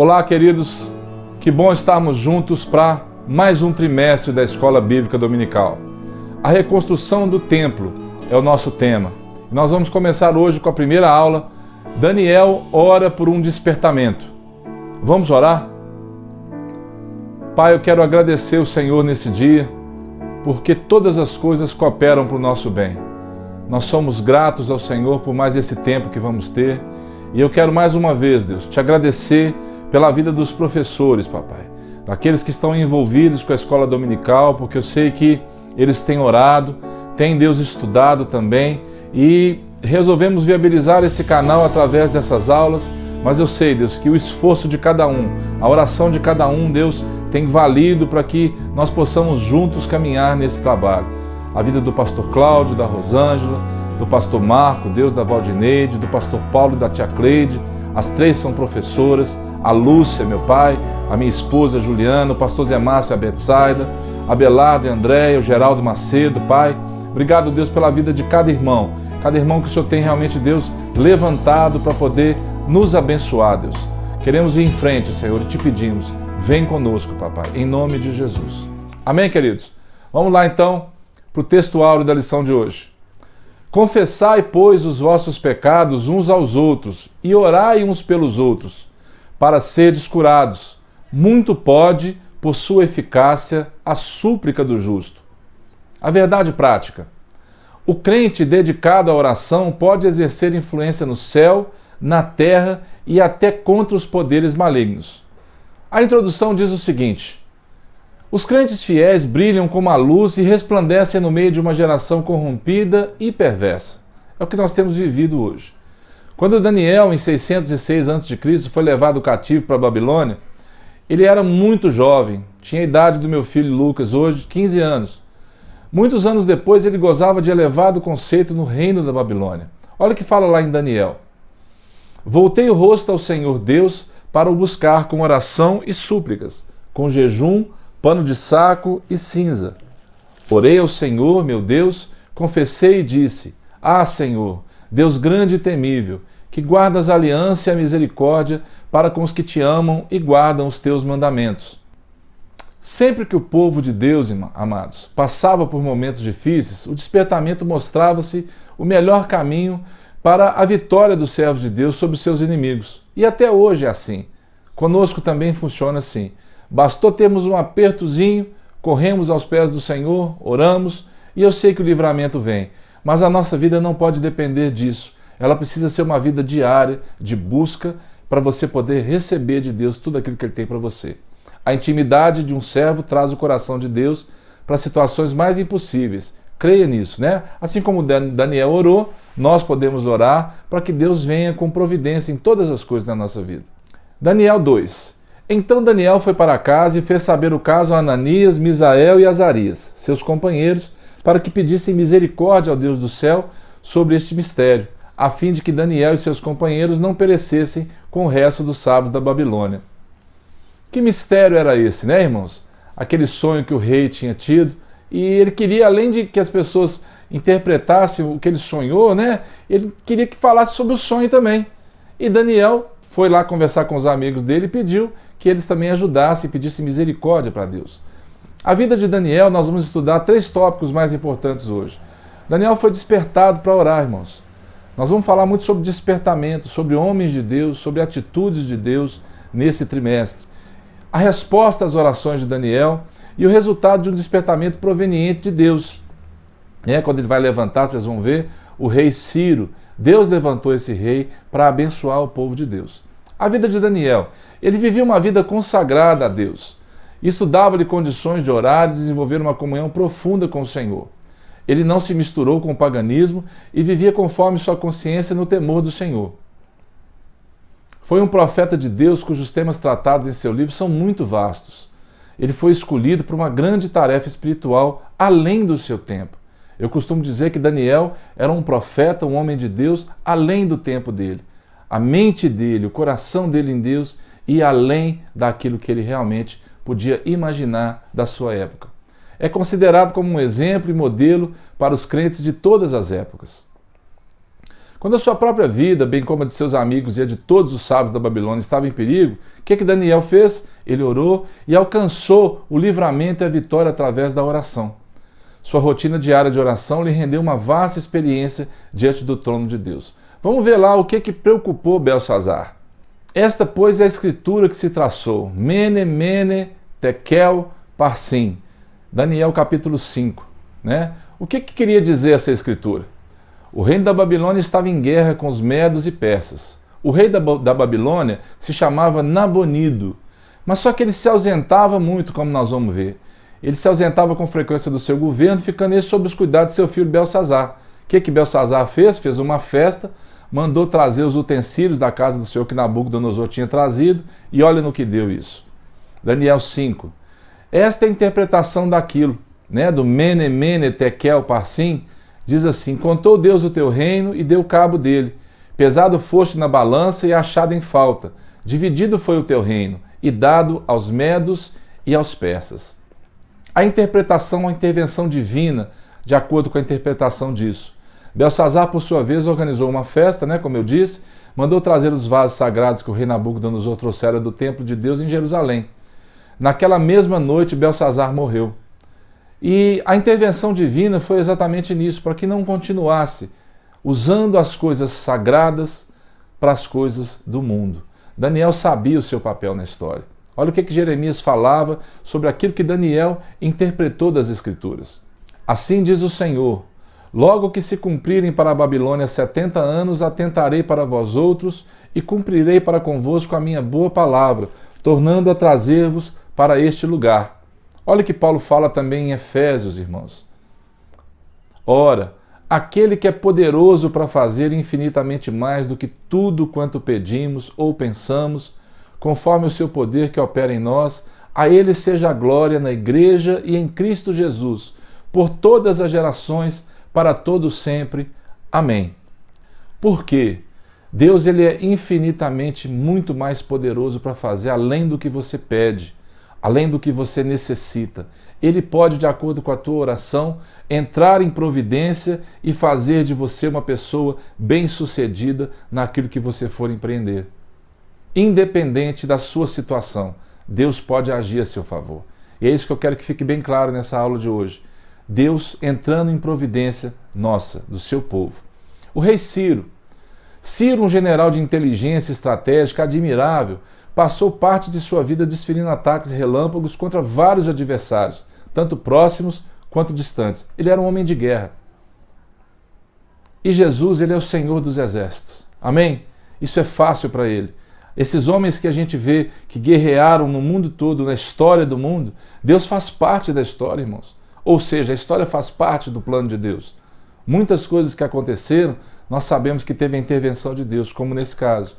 Olá, queridos, que bom estarmos juntos para mais um trimestre da Escola Bíblica Dominical. A reconstrução do templo é o nosso tema. Nós vamos começar hoje com a primeira aula. Daniel ora por um despertamento. Vamos orar? Pai, eu quero agradecer o Senhor nesse dia, porque todas as coisas cooperam para o nosso bem. Nós somos gratos ao Senhor por mais esse tempo que vamos ter. E eu quero mais uma vez, Deus, te agradecer pela vida dos professores, papai, daqueles que estão envolvidos com a escola dominical, porque eu sei que eles têm orado, têm, Deus, estudado também, e resolvemos viabilizar esse canal através dessas aulas, mas eu sei, Deus, que o esforço de cada um, a oração de cada um, Deus, tem valido para que nós possamos juntos caminhar nesse trabalho. A vida do pastor Cláudio, da Rosângela, do pastor Marco, Deus, da Valdineide, do pastor Paulo e da tia Cleide, as três são professoras, a Lúcia, meu pai, a minha esposa Juliana, o pastor Zé Márcio e a Betsaida, a Belarda e a Andréia, o Geraldo Macedo, pai. Obrigado, Deus, pela vida de cada irmão que o Senhor tem realmente, Deus, levantado para poder nos abençoar, Deus. Queremos ir em frente, Senhor, e te pedimos, vem conosco, papai, em nome de Jesus. Amém, queridos? Vamos lá, então, para o texto áureo da lição de hoje. Confessai, pois, os vossos pecados uns aos outros e orai uns pelos outros, para serdes curados. Muito pode, por sua eficácia, a súplica do justo. A verdade prática. O crente dedicado à oração pode exercer influência no céu, na terra e até contra os poderes malignos. A introdução diz o seguinte: os crentes fiéis brilham como a luz e resplandecem no meio de uma geração corrompida e perversa. É o que nós temos vivido hoje. Quando Daniel, em 606 a.C., foi levado cativo para a Babilônia, ele era muito jovem, tinha a idade do meu filho Lucas, hoje 15 anos. Muitos anos depois, ele gozava de elevado conceito no reino da Babilônia. Olha o que fala lá em Daniel. Voltei o rosto ao Senhor Deus para o buscar com oração e súplicas, com jejum, pano de saco e cinza. Orei ao Senhor, meu Deus, confessei e disse: Ah, Senhor, Deus grande e temível, que guardas a aliança e a misericórdia para com os que te amam e guardam os teus mandamentos. Sempre que o povo de Deus, amados, passava por momentos difíceis, o despertamento mostrava-se o melhor caminho para a vitória dos servos de Deus sobre seus inimigos. E até hoje é assim. Conosco também funciona assim. Bastou termos um apertozinho, corremos aos pés do Senhor, oramos, e eu sei que o livramento vem. Mas a nossa vida não pode depender disso. Ela precisa ser uma vida diária, de busca, para você poder receber de Deus tudo aquilo que Ele tem para você. A intimidade de um servo traz o coração de Deus para situações mais impossíveis. Creia nisso, né? Assim como Daniel orou, nós podemos orar para que Deus venha com providência em todas as coisas na nossa vida. Daniel 2. Então Daniel foi para casa e fez saber o caso a Ananias, Misael e Azarias, seus companheiros, para que pedissem misericórdia ao Deus do céu sobre este mistério, a fim de que Daniel e seus companheiros não perecessem com o resto dos sábios da Babilônia. Que mistério era esse, né, irmãos? Aquele sonho que o rei tinha tido, e ele queria, além de que as pessoas interpretassem o que ele sonhou, né, ele queria que falasse sobre o sonho também. E Daniel foi lá conversar com os amigos dele e pediu que eles também ajudassem e pedissem misericórdia para Deus. A vida de Daniel, nós vamos estudar 3 tópicos mais importantes hoje. Daniel foi despertado para orar, irmãos. Nós vamos falar muito sobre despertamento, sobre homens de Deus, sobre atitudes de Deus nesse trimestre. A resposta às orações de Daniel e o resultado de um despertamento proveniente de Deus. Quando ele vai levantar, vocês vão ver, o rei Ciro. Deus levantou esse rei para abençoar o povo de Deus. A vida de Daniel. Ele vivia uma vida consagrada a Deus. Isso dava-lhe condições de orar e desenvolver uma comunhão profunda com o Senhor. Ele não se misturou com o paganismo e vivia conforme sua consciência no temor do Senhor. Foi um profeta de Deus cujos temas tratados em seu livro são muito vastos. Ele foi escolhido para uma grande tarefa espiritual além do seu tempo. Eu costumo dizer que Daniel era um profeta, um homem de Deus, além do tempo dele. A mente dele, o coração dele em Deus ia além daquilo que ele realmente podia imaginar da sua época. É considerado como um exemplo e modelo para os crentes de todas as épocas. Quando a sua própria vida, bem como a de seus amigos e a de todos os sábios da Babilônia, estava em perigo, o que Daniel fez? Ele orou e alcançou o livramento e a vitória através da oração. Sua rotina diária de oração lhe rendeu uma vasta experiência diante do trono de Deus. Vamos ver lá o que preocupou Belsassar. Esta, pois, é a escritura que se traçou. Mene, mene, tekel, parsim. Daniel capítulo 5. Né? O que queria dizer essa escritura? O reino da Babilônia estava em guerra com os medos e persas. O rei da Babilônia se chamava Nabonido, mas só que ele se ausentava muito, como nós vamos ver. Ele se ausentava com frequência do seu governo, ficando ele sob os cuidados de seu filho Belsassar. O que Belsassar fez? Fez uma festa, mandou trazer os utensílios da casa do Senhor que Nabucodonosor tinha trazido, e olha no que deu isso. Daniel 5. Esta é a interpretação daquilo, né, do Mene, Mene, Tekel, Parsim. Diz assim: contou Deus o teu reino e deu cabo dele. Pesado foste na balança e achado em falta. Dividido foi o teu reino e dado aos medos e aos persas. A interpretação, a intervenção divina, de acordo com a interpretação disso. Belsassar, por sua vez, organizou uma festa, né, como eu disse, mandou trazer os vasos sagrados que o rei Nabucodonosor trouxera do templo de Deus em Jerusalém. Naquela mesma noite, Belsassar morreu. E a intervenção divina foi exatamente nisso, para que não continuasse usando as coisas sagradas para as coisas do mundo. Daniel sabia o seu papel na história. Olha o que Jeremias falava sobre aquilo que Daniel interpretou das Escrituras. Assim diz o Senhor: logo que se cumprirem para a Babilônia 70 anos, atentarei para vós outros e cumprirei para convosco a minha boa palavra, tornando a trazer-vos para este lugar. Olha que Paulo fala também em Efésios, irmãos. Ora, aquele que é poderoso para fazer infinitamente mais do que tudo quanto pedimos ou pensamos, conforme o seu poder que opera em nós, a ele seja a glória na igreja e em Cristo Jesus, por todas as gerações, para todos sempre. Amém. Por quê? Deus ele é infinitamente muito mais poderoso para fazer além do que você pede, além do que você necessita. Ele pode, de acordo com a tua oração, entrar em providência e fazer de você uma pessoa bem-sucedida naquilo que você for empreender. Independente da sua situação, Deus pode agir a seu favor. E é isso que eu quero que fique bem claro nessa aula de hoje. Deus entrando em providência nossa, do seu povo. O rei Ciro, um general de inteligência estratégica admirável, passou parte de sua vida desferindo ataques relâmpagos contra vários adversários, tanto próximos quanto distantes. Ele era um homem de guerra. E Jesus, ele é o Senhor dos exércitos. Amém? Isso é fácil para ele. Esses homens que a gente vê que guerrearam no mundo todo, na história do mundo, Deus faz parte da história, irmãos. Ou seja, a história faz parte do plano de Deus. Muitas coisas que aconteceram, nós sabemos que teve a intervenção de Deus, como nesse caso.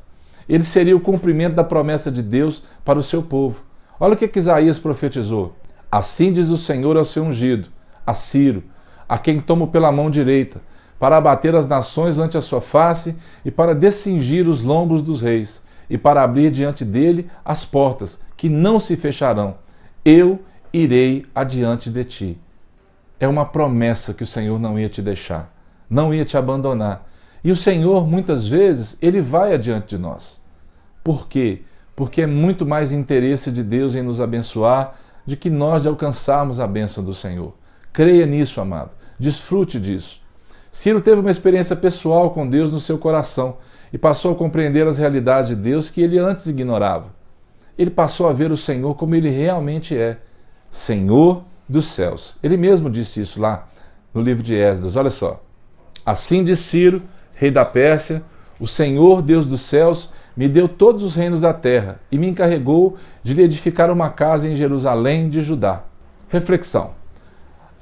Ele seria o cumprimento da promessa de Deus para o seu povo. Olha o que Isaías profetizou. Assim diz o Senhor ao seu ungido, a Ciro, a quem tomo pela mão direita, para abater as nações ante a sua face e para descingir os lombos dos reis, e para abrir diante dele as portas, que não se fecharão. Eu irei adiante de ti. É uma promessa que o Senhor não ia te deixar, não ia te abandonar. E o Senhor, muitas vezes, ele vai adiante de nós. Por quê? Porque é muito mais interesse de Deus em nos abençoar de que nós de alcançarmos a bênção do Senhor. Creia nisso, amado. Desfrute disso. Ciro teve uma experiência pessoal com Deus no seu coração e passou a compreender as realidades de Deus que ele antes ignorava. Ele passou a ver o Senhor como ele realmente é, Senhor dos céus. Ele mesmo disse isso lá no livro de Esdras. Olha só. Assim diz Ciro, rei da Pérsia: o Senhor, Deus dos céus, me deu todos os reinos da terra e me encarregou de lhe edificar uma casa em Jerusalém de Judá. Reflexão.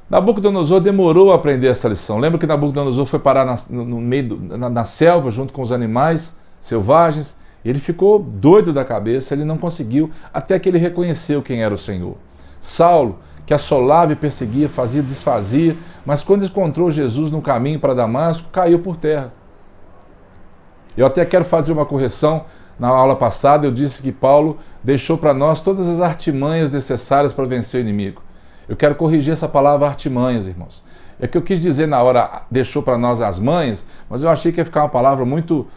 Nabucodonosor demorou a aprender essa lição. Lembra que Nabucodonosor foi parar na selva junto com os animais selvagens? Ele ficou doido da cabeça, ele não conseguiu, até que ele reconheceu quem era o Senhor. Saulo, que assolava e perseguia, fazia e desfazia, mas quando encontrou Jesus no caminho para Damasco, caiu por terra. Eu até quero fazer uma correção. Na aula passada eu disse que Paulo deixou para nós todas as artimanhas necessárias para vencer o inimigo. Eu quero corrigir essa palavra artimanhas, irmãos. É que eu quis dizer na hora, deixou para nós as manhas, mas eu achei que ia ficar uma palavra muito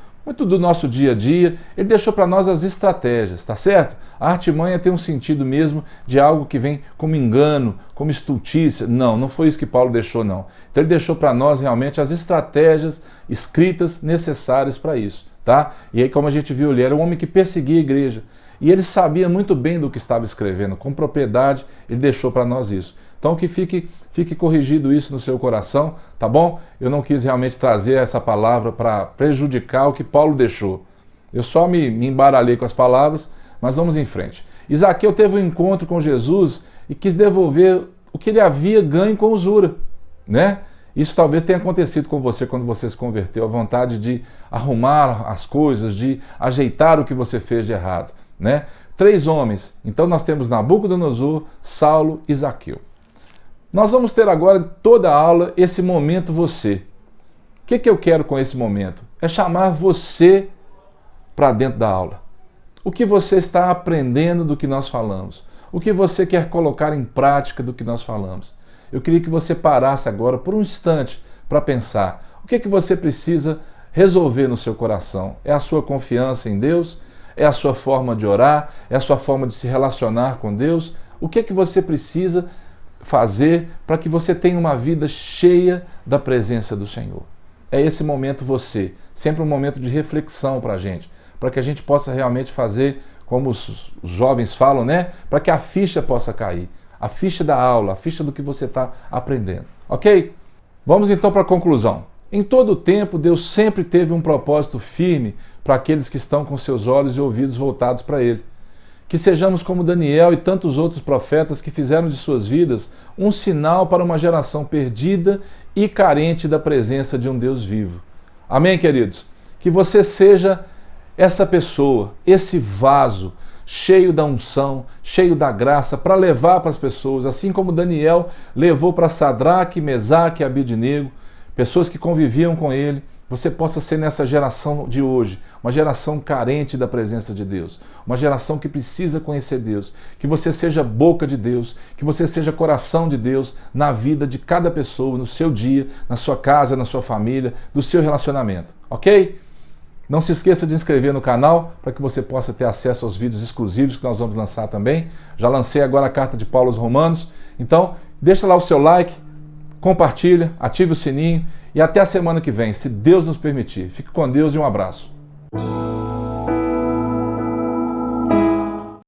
do nosso dia a dia. Ele deixou para nós as estratégias, tá certo? A artimanha tem um sentido mesmo de algo que vem como engano, como estultícia. Não foi isso que Paulo deixou, não. Então ele deixou para nós realmente as estratégias escritas necessárias para isso, tá? E aí, como a gente viu, ele era um homem que perseguia a igreja. E ele sabia muito bem do que estava escrevendo, com propriedade, ele deixou para nós isso. Então que fique corrigido isso no seu coração, tá bom? Eu não quis realmente trazer essa palavra para prejudicar o que Paulo deixou. Eu só me embaralhei com as palavras, mas vamos em frente. Zaqueu teve um encontro com Jesus e quis devolver o que ele havia ganho com usura, né? Isso talvez tenha acontecido com você quando você se converteu, a vontade de arrumar as coisas, de ajeitar o que você fez de errado, né? 3 homens. Então nós temos Nabucodonosor, Saulo e Zaqueu. Nós vamos ter agora em toda a aula esse momento você. O que eu quero com esse momento? É chamar você para dentro da aula. O que você está aprendendo do que nós falamos? O que você quer colocar em prática do que nós falamos? Eu queria que você parasse agora por um instante para pensar. O que você precisa resolver no seu coração? É a sua confiança em Deus? É a sua forma de orar? É a sua forma de se relacionar com Deus? O que você precisa fazer para que você tenha uma vida cheia da presença do Senhor? É esse momento você, sempre um momento de reflexão para a gente, para que a gente possa realmente fazer como os jovens falam, né? Para que a ficha possa cair, a ficha da aula, a ficha do que você está aprendendo, ok? Vamos então para a conclusão. Em todo o tempo, Deus sempre teve um propósito firme para aqueles que estão com seus olhos e ouvidos voltados para Ele. Que sejamos como Daniel e tantos outros profetas que fizeram de suas vidas um sinal para uma geração perdida e carente da presença de um Deus vivo. Amém, queridos? Que você seja essa pessoa, esse vaso cheio da unção, cheio da graça para levar para as pessoas, assim como Daniel levou para Sadraque, Mesaque e Abidnego, pessoas que conviviam com ele. Você possa ser nessa geração de hoje, uma geração carente da presença de Deus, uma geração que precisa conhecer Deus, que você seja boca de Deus, que você seja coração de Deus na vida de cada pessoa, no seu dia, na sua casa, na sua família, do seu relacionamento, ok? Não se esqueça de inscrever no canal para que você possa ter acesso aos vídeos exclusivos que nós vamos lançar também. Já lancei agora a carta de Paulo aos Romanos, então deixa lá o seu like, compartilha, ative o sininho e até a semana que vem, se Deus nos permitir. Fique com Deus e um abraço.